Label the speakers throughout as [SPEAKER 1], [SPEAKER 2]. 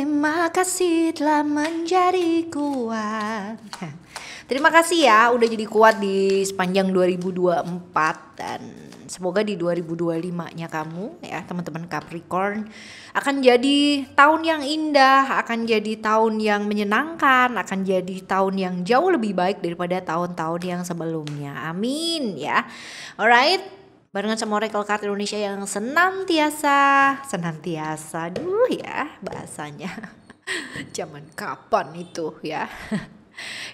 [SPEAKER 1] Terima kasih telah menjadi kuat. Terima kasih ya udah jadi kuat di sepanjang 2024 dan semoga di 2025-nya kamu ya teman-teman Capricorn akan jadi tahun yang indah, akan jadi tahun yang menyenangkan, akan jadi tahun yang jauh lebih baik daripada tahun-tahun yang sebelumnya. Amin ya. Alright, barengan sama Oracle Card Indonesia yang senantiasa, aduh ya bahasanya. Zaman kapan itu ya?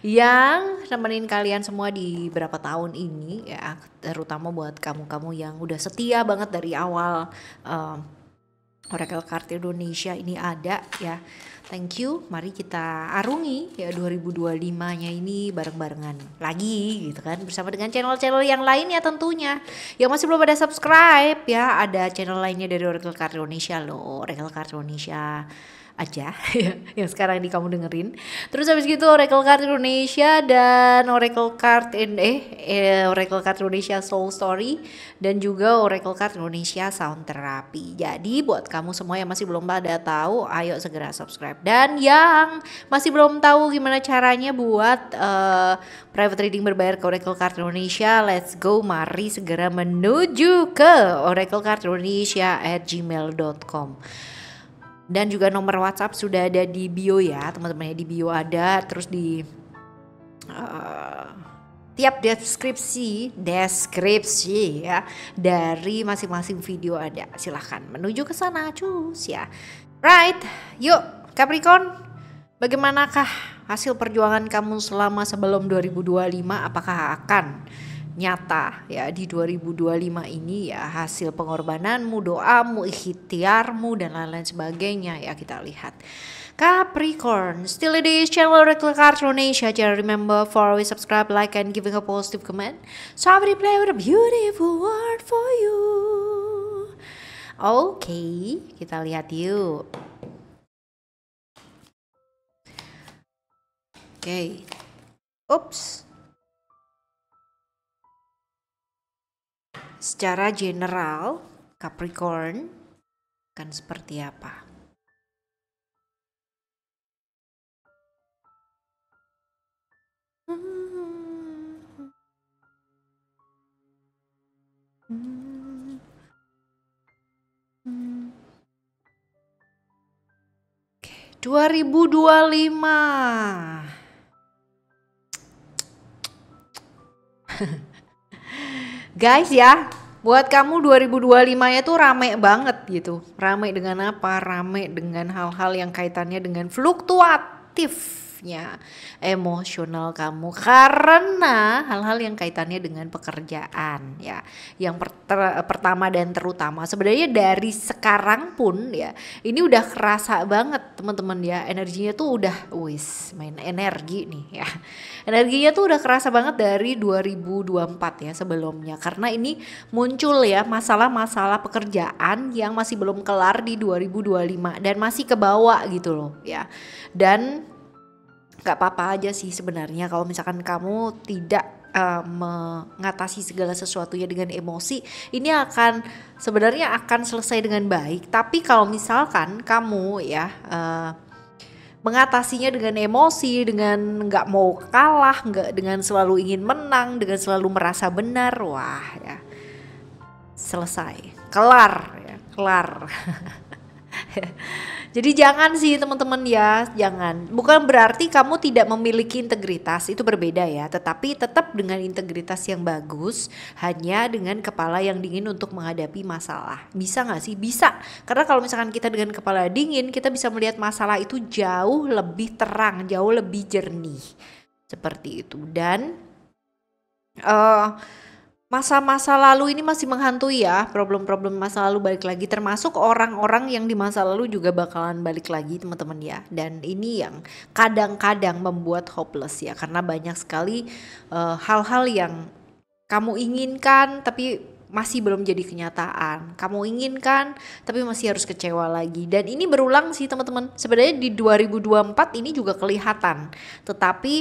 [SPEAKER 1] Yang nemenin kalian semua di berapa tahun ini ya, terutama buat kamu-kamu yang udah setia banget dari awal Oracle Card Indonesia ini ada ya. Thank you, mari kita arungi ya 2025-nya ini bareng-barengan lagi gitu kan, bersama dengan channel-channel yang lain ya tentunya. Yang masih belum ada subscribe ya, ada channel lainnya dari Oracle Card Indonesia loh, Oracle Card Indonesia aja yang sekarang ini kamu dengerin. Terus habis gitu Oracle Card Indonesia dan Oracle Card Oracle Card Indonesia Soul Story dan juga Oracle Card Indonesia Sound Therapy. Jadi buat kamu semua yang masih belum pada tahu, ayo segera subscribe. Dan yang masih belum tahu gimana caranya buat private reading berbayar ke Oracle Card Indonesia, let's go, mari segera menuju ke oraclecardindonesia@gmail.com. Dan juga nomor WhatsApp sudah ada di bio ya teman-teman ya, di bio ada, terus di tiap deskripsi ya dari masing-masing video ada. Silahkan menuju ke sana cus ya. Right, yuk Capricorn, bagaimanakah hasil perjuangan kamu selama sebelum 2025? Apakah akan nyata ya di 2025 ini ya hasil pengorbananmu, doamu, ikhtiarmu dan lain-lain sebagainya ya, kita lihat. Capricorn, still it is channel Oracle Card Indonesia. Just remember for always subscribe, like and giving a positive comment. So I will play with a beautiful word for you. Oke, kita lihat yuk. Oke. Oops. Secara general, Capricorn akan seperti apa? Oke, 2025. Guys ya, buat kamu 2025-nya tuh rame banget gitu. Rame dengan apa? Rame dengan hal-hal yang kaitannya dengan fluktuatifnya emosional kamu, karena hal-hal yang kaitannya dengan pekerjaan ya. Yang pertama dan terutama sebenarnya dari sekarang pun ya, ini udah kerasa banget teman-teman ya, energinya tuh udah main energi nih ya. Energinya tuh udah kerasa banget dari 2024 ya sebelumnya, karena ini muncul ya masalah-masalah pekerjaan yang masih belum kelar di 2025 dan masih kebawa gitu loh ya. Dan gak apa-apa aja sih sebenarnya kalau misalkan kamu tidak mengatasi segala sesuatunya dengan emosi. Ini sebenarnya akan selesai dengan baik. Tapi kalau misalkan kamu ya mengatasinya dengan emosi, dengan nggak mau kalah, nggak, dengan selalu ingin menang, dengan selalu merasa benar, wah ya selesai, kelar. Jadi jangan sih teman-teman ya, jangan. Bukan berarti kamu tidak memiliki integritas, itu berbeda ya. Tetapi tetap dengan integritas yang bagus, hanya dengan kepala yang dingin untuk menghadapi masalah. Bisa gak sih? Bisa. Karena kalau misalkan kita dengan kepala dingin, kita bisa melihat masalah itu jauh lebih terang, jauh lebih jernih. Seperti itu. Dan masa-masa lalu ini masih menghantui ya, problem-problem masa lalu balik lagi, termasuk orang-orang yang di masa lalu juga bakalan balik lagi teman-teman ya. Dan ini yang kadang-kadang membuat hopeless ya, karena banyak sekali hal-hal yang kamu inginkan tapi masih belum jadi kenyataan, kamu inginkan tapi masih harus kecewa lagi. Dan ini berulang sih teman-teman, sebenarnya di 2024 ini juga kelihatan, tetapi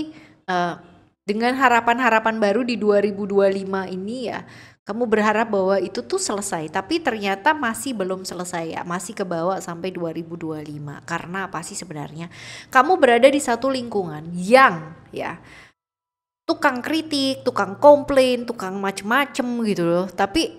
[SPEAKER 1] dengan harapan-harapan baru di 2025 ini ya, Kamu berharap bahwa itu tuh selesai, tapi ternyata masih belum selesai ya, masih kebawa sampai 2025. Karena apa sih sebenarnya? Kamu berada di satu lingkungan yang ya tukang kritik, tukang komplain, tukang macem-macem gitu loh. Tapi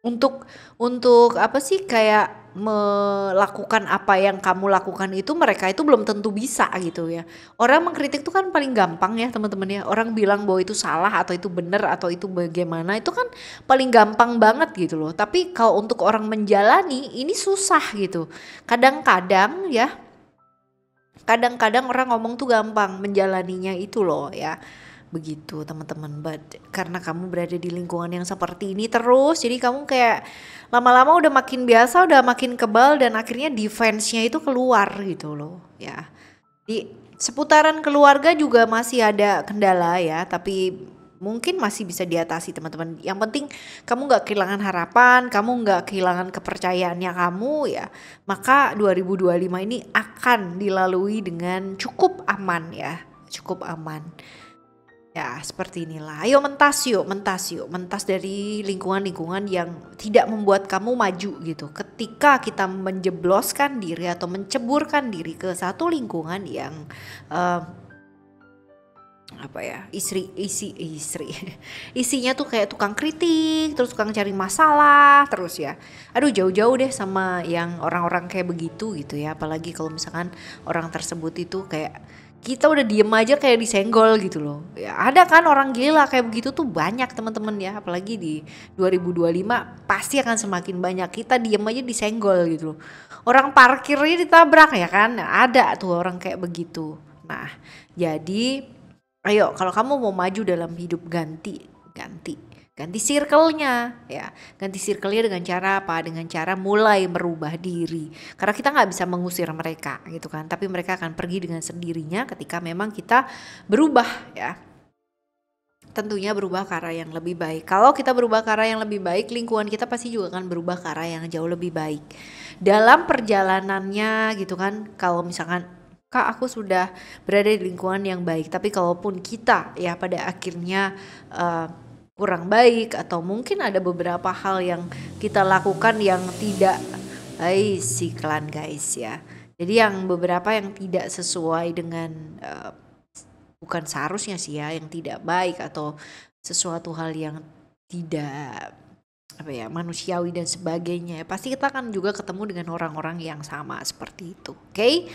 [SPEAKER 1] untuk apa sih kayak melakukan apa yang kamu lakukan itu mereka itu belum tentu bisa gitu ya. Orang mengkritik itu kan paling gampang ya teman-teman ya. Orang bilang bahwa itu salah atau itu benar atau itu bagaimana itu kan paling gampang banget gitu loh. Tapi kalau untuk orang menjalani ini susah gitu. Kadang-kadang ya, kadang-kadang orang ngomong tuh gampang, menjalaninya itu loh ya. Begitu teman-teman, but karena kamu berada di lingkungan yang seperti ini terus, jadi kamu kayak lama-lama udah makin biasa, udah makin kebal dan akhirnya defense-nya itu keluar gitu loh ya. Di seputaran keluarga juga masih ada kendala ya, tapi mungkin masih bisa diatasi teman-teman. Yang penting kamu nggak kehilangan harapan, kamu nggak kehilangan kepercayaannya kamu ya. Maka 2025 ini akan dilalui dengan cukup aman ya, cukup aman. Ya, seperti inilah. Ayo mentas yuk, mentas yuk. Mentas dari lingkungan-lingkungan yang tidak membuat kamu maju gitu. Ketika kita menjebloskan diri atau menceburkan diri ke satu lingkungan yang apa ya, isinya tuh kayak tukang kritik, terus tukang cari masalah, terus ya. Aduh, jauh-jauh deh sama yang orang-orang kayak begitu gitu ya. Apalagi kalau misalkan orang tersebut itu kayak kita udah diem aja kayak disenggol gitu loh. Ya ada kan orang gila kayak begitu tuh banyak teman-teman ya. Apalagi di 2025 pasti akan semakin banyak. Kita diem aja disenggol gitu loh. Orang parkirnya ditabrak ya kan. Ada tuh orang kayak begitu. Nah, jadi ayo kalau kamu mau maju dalam hidup ganti circle-nya ya. Ganti circle-nya dengan cara apa? Dengan cara mulai merubah diri. Karena kita nggak bisa mengusir mereka gitu kan. Tapi mereka akan pergi dengan sendirinya ketika memang kita berubah ya. Tentunya berubah ke arah yang lebih baik. Kalau kita berubah ke arah yang lebih baik, lingkungan kita pasti juga akan berubah ke arah yang jauh lebih baik. Dalam perjalanannya gitu kan, kalau misalkan Kak aku sudah berada di lingkungan yang baik, tapi kalaupun kita ya pada akhirnya kurang baik atau mungkin ada beberapa hal yang kita lakukan yang tidak iklan guys ya. Jadi yang beberapa yang tidak sesuai dengan bukan seharusnya sih ya, yang tidak baik atau sesuatu hal yang tidak apa ya manusiawi dan sebagainya. Pasti kita akan juga ketemu dengan orang-orang yang sama seperti itu. Oke?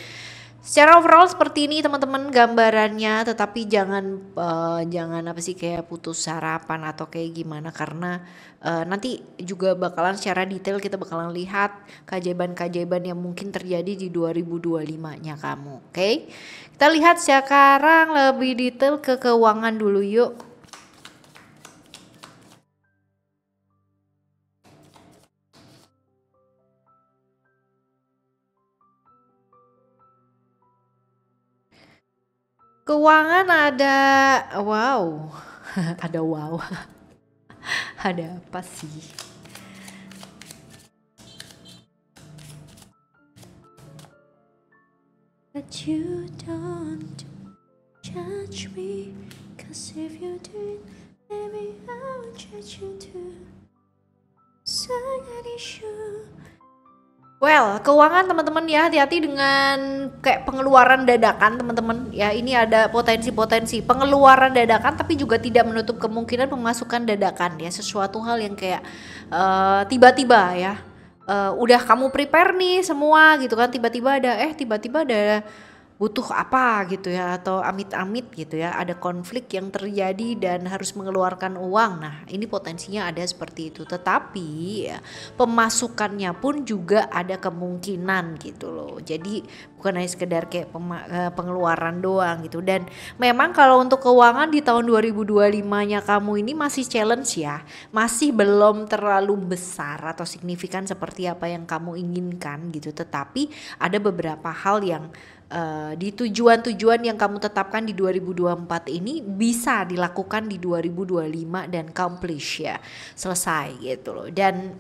[SPEAKER 1] Secara overall seperti ini teman-teman gambarannya, tetapi jangan apa sih kayak putus harapan atau kayak gimana karena nanti juga bakalan secara detail kita bakalan lihat keajaiban-keajaiban yang mungkin terjadi di 2025-nya kamu. Oke? Kita lihat sekarang lebih detail ke keuangan dulu yuk. Keuangan ada wow. Ada wow. Ada apa sih? But you don't judge me, 'cause if you did, maybe I would judge you too. Sangat issue. Well, keuangan teman-teman ya, hati-hati dengan kayak pengeluaran dadakan teman-teman ya. Ini ada potensi-potensi pengeluaran dadakan tapi juga tidak menutup kemungkinan pemasukan dadakan ya. Sesuatu hal yang kayak tiba-tiba ya, udah kamu prepare nih semua gitu kan, tiba-tiba ada butuh apa gitu ya, atau amit-amit gitu ya, ada konflik yang terjadi dan harus mengeluarkan uang. Nah ini potensinya ada seperti itu, tetapi ya, pemasukannya pun juga ada kemungkinan gitu loh. Jadi bukan hanya sekedar kayak pengeluaran doang gitu. Dan memang kalau untuk keuangan di tahun 2025-nya kamu ini masih challenge ya, masih belum terlalu besar atau signifikan seperti apa yang kamu inginkan gitu. Tetapi ada beberapa hal yang di tujuan-tujuan yang kamu tetapkan di 2024 ini bisa dilakukan di 2025 dan accomplish ya, selesai gitu loh. Dan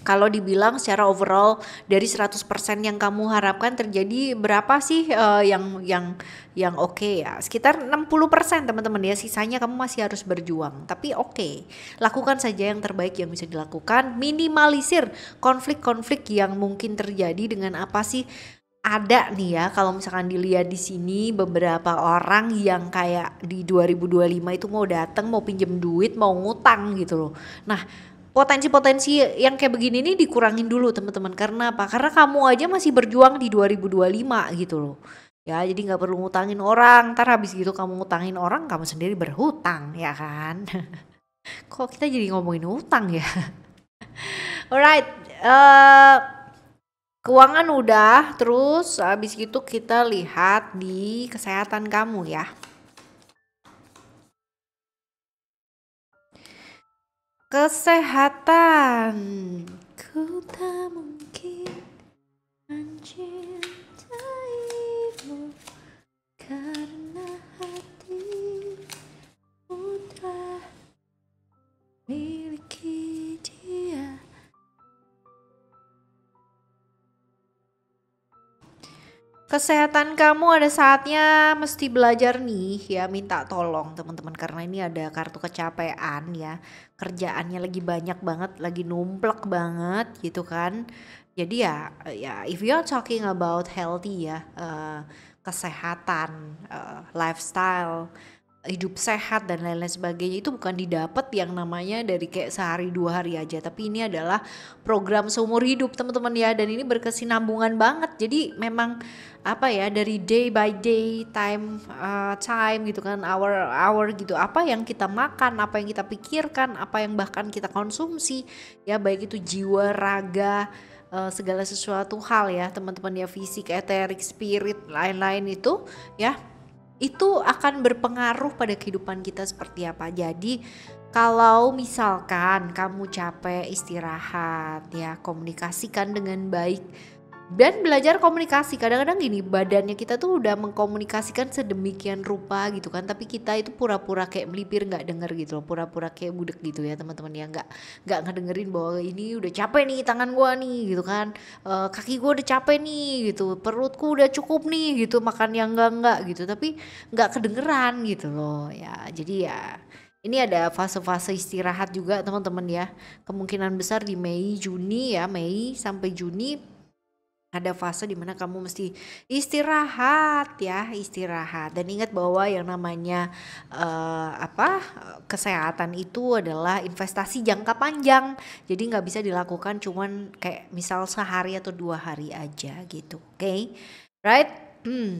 [SPEAKER 1] Kalau dibilang secara overall dari 100% yang kamu harapkan terjadi, berapa sih yang oke ya? Sekitar 60% teman-teman ya, sisanya kamu masih harus berjuang. Tapi oke, lakukan saja yang terbaik yang bisa dilakukan, minimalisir konflik-konflik yang mungkin terjadi dengan apa sih. Ada nih ya, kalau misalkan dilihat di sini beberapa orang yang kayak di 2025 itu mau datang, mau pinjem duit, mau ngutang gitu loh. Nah, potensi-potensi yang kayak begini nih dikurangin dulu teman-teman. Karena apa? Karena kamu aja masih berjuang di 2025 gitu loh. Ya, jadi nggak perlu ngutangin orang. Ntar habis gitu kamu ngutangin orang, kamu sendiri berhutang, ya kan? Kok kita jadi ngomongin hutang ya? Alright, keuangan udah, terus habis gitu kita lihat di kesehatan kamu ya. Kesehatan, ku tak mungkin mencintaimu karena hatimu telah miliki dia. Kesehatan kamu ada saatnya mesti belajar nih ya, minta tolong teman-teman, karena ini ada kartu kecapean ya, kerjaannya lagi banyak banget, lagi numplek banget gitu kan. Jadi ya if you are talking about healthy ya, kesehatan, lifestyle, hidup sehat dan lain-lain sebagainya, itu bukan didapat yang namanya dari kayak sehari 2 hari aja, tapi ini adalah program seumur hidup teman-teman ya, dan ini berkesinambungan banget. Jadi memang apa ya, dari day by day, time gitu kan, hour gitu, apa yang kita makan, apa yang kita pikirkan, apa yang bahkan kita konsumsi ya, baik itu jiwa, raga, segala sesuatu hal ya teman-teman ya, fisik, eterik, spirit, lain-lain itu ya, itu akan berpengaruh pada kehidupan kita seperti apa. Jadi kalau misalkan kamu capek, istirahat ya, komunikasikan dengan baik dan belajar komunikasi. Kadang-kadang gini, badannya kita tuh udah mengkomunikasikan sedemikian rupa gitu kan, tapi kita itu pura-pura kayak melipir, nggak denger gitu loh, pura-pura kayak budek gitu ya teman-teman ya, nggak ngedengerin bahwa ini udah capek nih tangan gua nih gitu kan, kaki gua udah capek nih gitu, perutku udah cukup nih gitu, makan yang enggak gitu, tapi nggak kedengeran gitu loh ya. Jadi ya ini ada fase-fase istirahat juga teman-teman ya, kemungkinan besar di Mei Juni ya, Mei sampai Juni ada fase dimana kamu mesti istirahat ya, istirahat. Dan ingat bahwa yang namanya kesehatan itu adalah investasi jangka panjang. Jadi nggak bisa dilakukan cuman kayak misal sehari atau 2 hari aja gitu, oke? Right?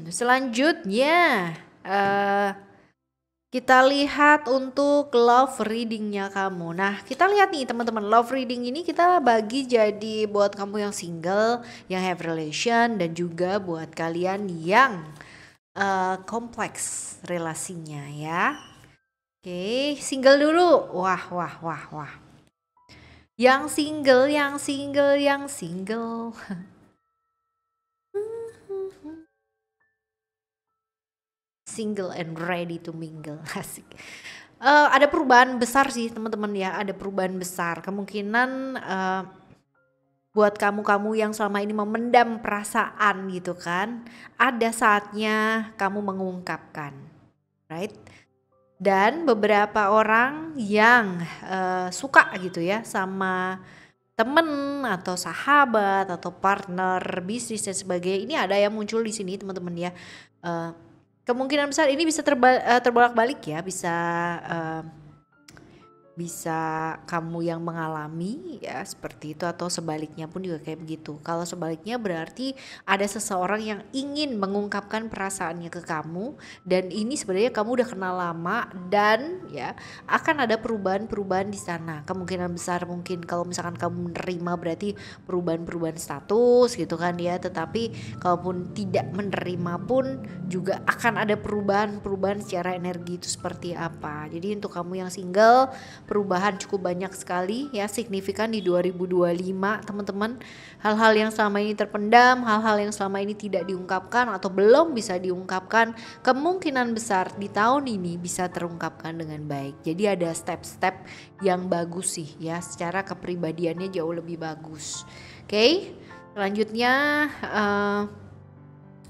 [SPEAKER 1] Selanjutnya kita lihat untuk love readingnya kamu. Nah, kita lihat nih teman-teman, love reading ini kita bagi jadi buat kamu yang single, yang have relation, dan juga buat kalian yang kompleks relasinya ya. Oke, single dulu. Wah. Yang single. Single and ready to mingle. Asik. Ada perubahan besar sih teman-teman ya, ada perubahan besar. Kemungkinan buat kamu-kamu yang selama ini memendam perasaan gitu kan, ada saatnya kamu mengungkapkan, right? Dan beberapa orang yang suka gitu ya sama temen atau sahabat atau partner bisnis dan sebagainya, ini ada yang muncul di sini teman-teman ya. Kemungkinan besar ini bisa terbolak-balik ya, bisa kamu yang mengalami ya seperti itu, atau sebaliknya pun juga kayak begitu. Kalau sebaliknya berarti ada seseorang yang ingin mengungkapkan perasaannya ke kamu, dan ini sebenarnya kamu udah kenal lama, dan ya akan ada perubahan-perubahan di sana. Kemungkinan besar mungkin kalau misalkan kamu menerima berarti perubahan-perubahan status gitu kan ya, tetapi kalaupun tidak menerima pun juga akan ada perubahan-perubahan secara energi itu seperti apa. Jadi untuk kamu yang single, perubahan cukup banyak sekali ya, signifikan di 2025 teman-teman. Hal-hal yang selama ini terpendam, hal-hal yang selama ini tidak diungkapkan atau belum bisa diungkapkan, kemungkinan besar di tahun ini bisa terungkapkan dengan baik. Jadi ada step-step yang bagus sih ya, secara kepribadiannya jauh lebih bagus. Oke, selanjutnya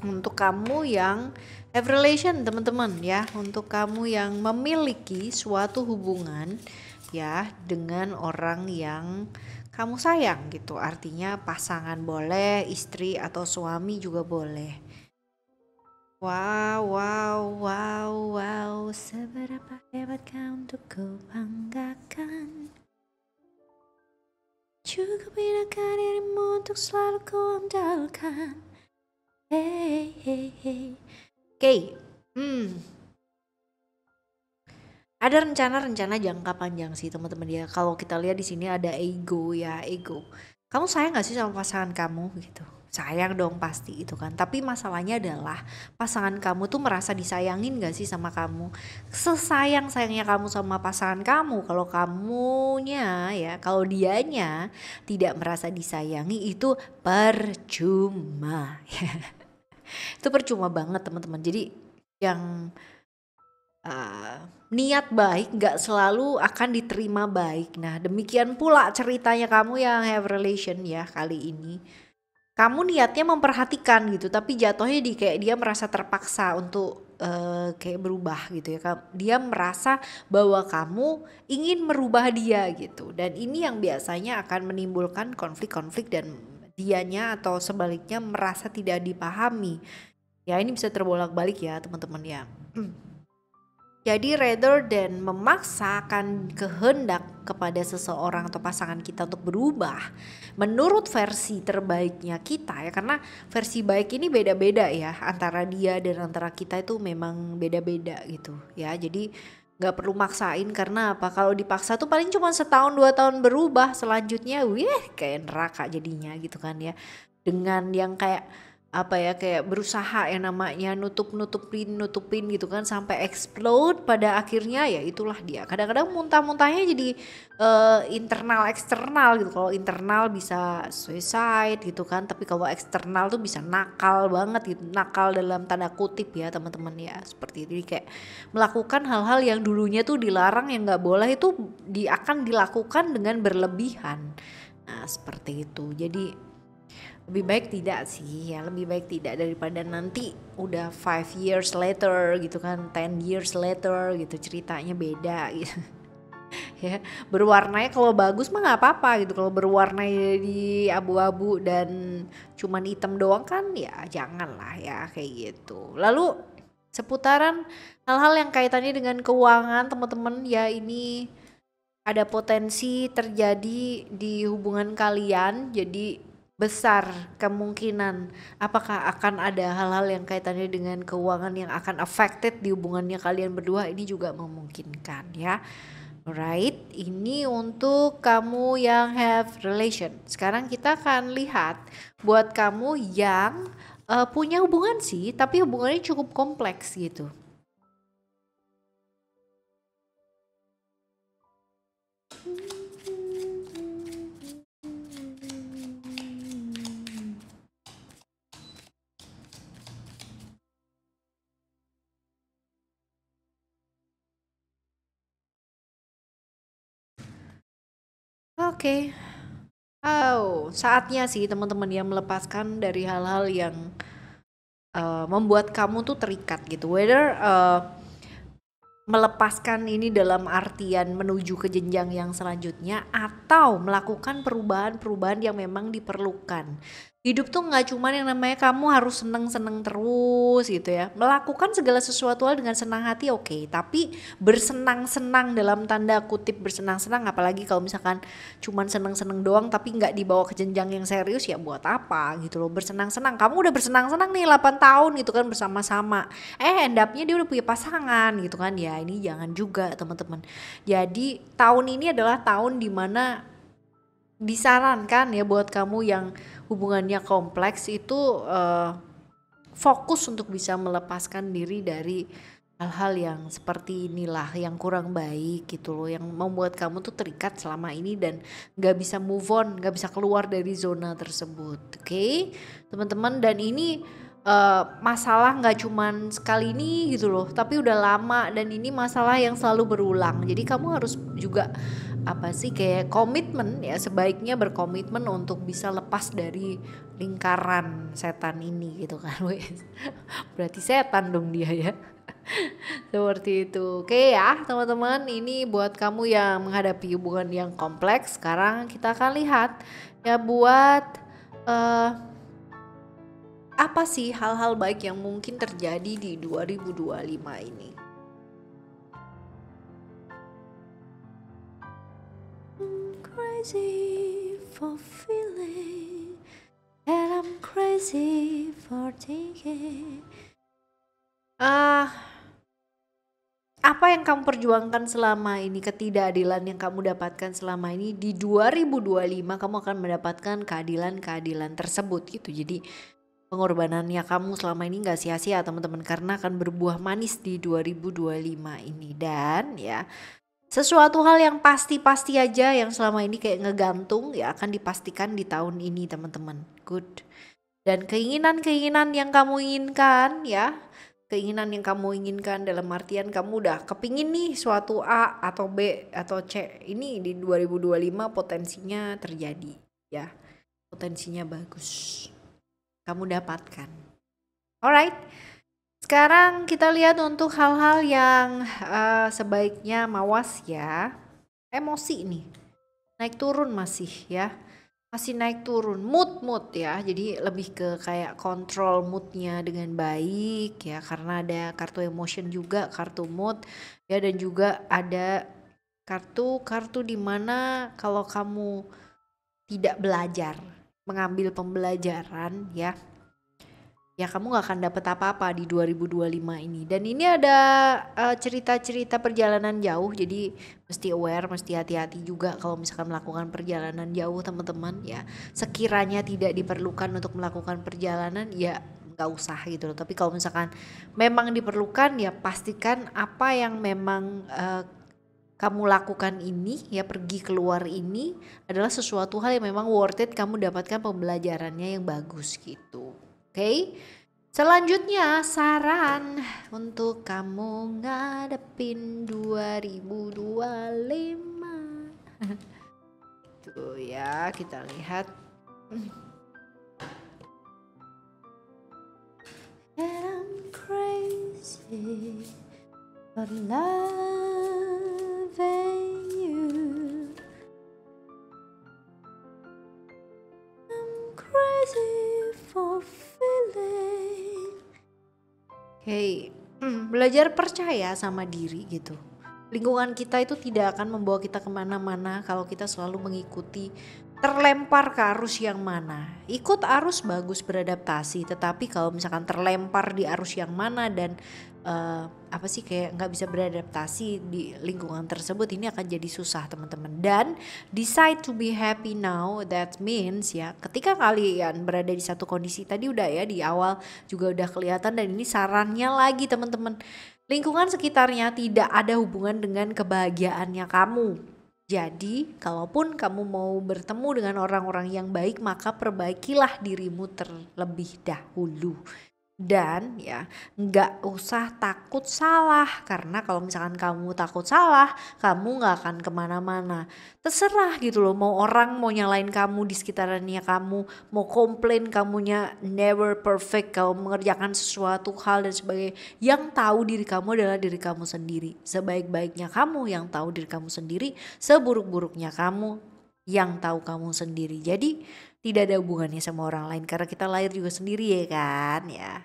[SPEAKER 1] untuk kamu yang have relation teman-teman ya, untuk kamu yang memiliki suatu hubungan ya dengan orang yang kamu sayang gitu, artinya pasangan boleh, istri atau suami juga boleh. Wow, wow, wow, wow, seberapa hebat kau untuk ku banggakan. Cukup binakan dirimu untuk selalu ku andalkan. Hey, hey, hey. Oke, ada rencana-rencana jangka panjang sih teman-teman ya. Kalau kita lihat di sini ada ego ya, ego. Kamu sayang gak sih sama pasangan kamu gitu? Sayang dong pasti itu kan. Tapi masalahnya adalah pasangan kamu tuh merasa disayangin gak sih sama kamu? Sesayang-sayangnya kamu sama pasangan kamu, kalau kamunya ya, kalau dianya tidak merasa disayangi, itu percuma. Itu percuma banget teman-teman. Jadi yang niat baik gak selalu akan diterima baik. Nah demikian pula ceritanya kamu yang have relation ya kali ini. Kamu niatnya memperhatikan gitu, tapi jatuhnya kayak dia merasa terpaksa untuk kayak berubah gitu ya. Dia merasa bahwa kamu ingin merubah dia gitu. Dan ini yang biasanya akan menimbulkan konflik-konflik dan dianya atau sebaliknya merasa tidak dipahami. Ya ini bisa terbolak-balik ya teman-teman ya. Jadi rather than memaksakan kehendak kepada seseorang atau pasangan kita untuk berubah menurut versi terbaiknya kita ya, karena versi baik ini beda-beda ya, antara dia dan antara kita itu memang beda-beda gitu ya. Jadi gak perlu maksain, karena apa, kalau dipaksa tuh paling cuma setahun 2 tahun berubah, selanjutnya kayak neraka jadinya gitu kan ya. Dengan yang kayak apa ya, kayak berusaha yang namanya nutupin gitu kan sampai explode, pada akhirnya ya itulah dia. Kadang-kadang muntah-muntahnya jadi internal eksternal gitu. Kalau internal bisa suicide gitu kan, tapi kalau eksternal tuh bisa nakal banget gitu, nakal dalam tanda kutip ya teman-teman ya, seperti itu. Jadi kayak melakukan hal-hal yang dulunya tuh dilarang, yang nggak boleh, itu akan dilakukan dengan berlebihan. Nah seperti itu. Jadi lebih baik tidak sih ya, lebih baik tidak daripada nanti udah 5 years later gitu kan, 10 years later gitu ceritanya beda gitu. Ya berwarnanya kalau bagus mah nggak apa-apa gitu, kalau berwarna di abu-abu dan cuman hitam doang kan ya jangan lah ya kayak gitu. Lalu seputaran hal-hal yang kaitannya dengan keuangan teman-teman ya, ini ada potensi terjadi di hubungan kalian. Jadi besar kemungkinan apakah akan ada hal-hal yang kaitannya dengan keuangan yang akan affected di hubungannya kalian berdua, ini juga memungkinkan ya. Alright, ini untuk kamu yang have relation. Sekarang kita akan lihat buat kamu yang punya hubungan sih, tapi hubungannya cukup kompleks gitu. Oke. Saatnya sih teman-teman ya melepaskan dari hal-hal yang membuat kamu tuh terikat gitu. Whether melepaskan ini dalam artian menuju ke jenjang yang selanjutnya, atau melakukan perubahan-perubahan yang memang diperlukan. Hidup tuh gak cuma yang namanya kamu harus seneng-seneng terus gitu ya. Melakukan segala sesuatu hal dengan senang hati oke, tapi bersenang-senang dalam tanda kutip bersenang-senang, apalagi kalau misalkan cuman seneng-seneng doang tapi gak dibawa ke jenjang yang serius, ya buat apa gitu loh. Bersenang-senang, kamu udah bersenang-senang nih 8 tahun gitu kan bersama-sama, end up-nya dia udah punya pasangan gitu kan ya. Ini jangan juga teman-teman. Jadi tahun ini adalah tahun dimana disarankan ya buat kamu yang hubungannya kompleks itu fokus untuk bisa melepaskan diri dari hal-hal yang seperti inilah yang kurang baik gitu loh, yang membuat kamu tuh terikat selama ini dan gak bisa move on, gak bisa keluar dari zona tersebut. Oke, teman-teman, dan ini masalah gak cuman sekali ini gitu loh, tapi udah lama, dan ini masalah yang selalu berulang. Jadi kamu harus juga kayak komitmen ya, sebaiknya berkomitmen untuk bisa lepas dari lingkaran setan ini gitu kan. Berarti setan dong dia ya. Seperti itu. Oke ya teman-teman, ini buat kamu yang menghadapi hubungan yang kompleks. Sekarang kita akan lihat ya buat apa sih hal-hal baik yang mungkin terjadi di 2025 ini. Crazy for feeling and I'm crazy for thinking. Apa yang kamu perjuangkan selama ini, ketidakadilan yang kamu dapatkan selama ini, di 2025 kamu akan mendapatkan keadilan-keadilan tersebut gitu. Jadi pengorbanannya kamu selama ini gak sia-sia teman-teman, karena akan berbuah manis di 2025 ini. Dan ya sesuatu hal yang pasti-pasti aja yang selama ini kayak ngegantung ya akan dipastikan di tahun ini teman-teman. Good. Dan keinginan-keinginan yang kamu inginkan ya, keinginan yang kamu inginkan dalam artian kamu udah kepingin nih suatu A atau B atau C, ini di 2025 potensinya terjadi ya, potensinya bagus kamu dapatkan. Alright, sekarang kita lihat untuk hal-hal yang sebaiknya mawas ya. Emosi nih naik turun masih ya, masih naik turun. Mood ya, jadi lebih ke kayak kontrol moodnya dengan baik ya, karena ada kartu emotion juga, kartu mood ya, dan juga ada kartu dimana kalau kamu tidak belajar, mengambil pembelajaran ya kamu gak akan dapet apa-apa di 2025 ini. Dan ini ada cerita-cerita perjalanan jauh, jadi mesti aware, mesti hati-hati juga kalau misalkan melakukan perjalanan jauh teman-teman ya. Sekiranya tidak diperlukan untuk melakukan perjalanan ya gak usah gitu loh. Tapi kalau misalkan memang diperlukan ya pastikan apa yang memang kamu lakukan ini ya, pergi keluar ini adalah sesuatu hal yang memang worth it, kamu dapatkan pembelajarannya yang bagus gitu. Oke, selanjutnya saran untuk kamu ngadepin 2025. Tuh ya, kita lihat. And I'm crazy for loving you. I'm crazy for feeling. Hey, belajar percaya sama diri gitu. Lingkungan kita itu tidak akan membawa kita kemana-mana kalau kita selalu mengikuti, terlempar ke arus yang mana. Ikut arus bagus beradaptasi, tetapi kalau misalkan terlempar di arus yang mana dan kayak nggak bisa beradaptasi di lingkungan tersebut, ini akan jadi susah teman-teman. Dan decide to be happy now, that means ya ketika kalian berada di satu kondisi, tadi udah ya di awal juga udah kelihatan, dan ini sarannya lagi teman-teman, lingkungan sekitarnya tidak ada hubungan dengan kebahagiaannya kamu. Jadi kalaupun kamu mau bertemu dengan orang-orang yang baik, maka perbaikilah dirimu terlebih dahulu. Dan ya nggak usah takut salah, karena kalau misalkan kamu takut salah, kamu nggak akan kemana-mana. Terserah gitu loh, mau orang mau nyalain kamu di sekitarnya kamu, mau komplain kamunya never perfect, kamu mengerjakan sesuatu hal dan sebagainya. Yang tahu diri kamu adalah diri kamu sendiri. Sebaik-baiknya kamu yang tahu diri kamu sendiri, seburuk-buruknya kamu yang tahu kamu sendiri. Jadi tidak ada hubungannya sama orang lain, karena kita lahir juga sendiri ya kan ya.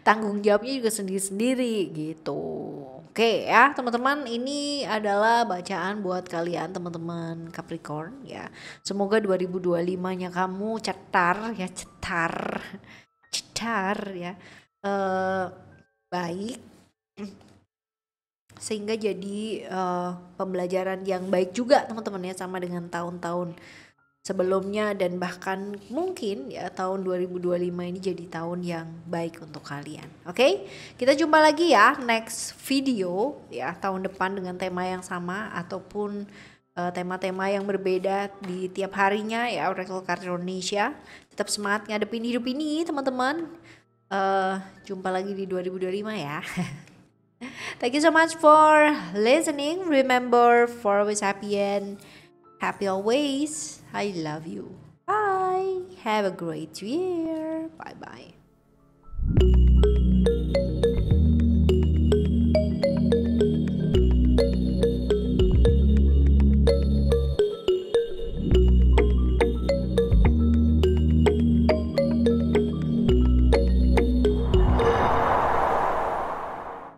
[SPEAKER 1] Tanggung jawabnya juga sendiri-sendiri gitu. Oke ya teman-teman, ini adalah bacaan buat kalian teman-teman Capricorn ya. Semoga 2025-nya kamu cetar ya, baik, sehingga jadi pembelajaran yang baik juga teman-teman ya, sama dengan tahun-tahun sebelumnya, dan bahkan mungkin ya tahun 2025 ini jadi tahun yang baik untuk kalian. Oke? Kita jumpa lagi ya next video ya tahun depan dengan tema yang sama ataupun tema-tema yang berbeda di tiap harinya ya Oracle Card Indonesia. Tetap semangat ngadepin hidup ini teman-teman. Jumpa lagi di 2025 ya. Thank you so much for listening. Remember, for always happy and happy always. I love you. Bye. Have a great year. Bye bye.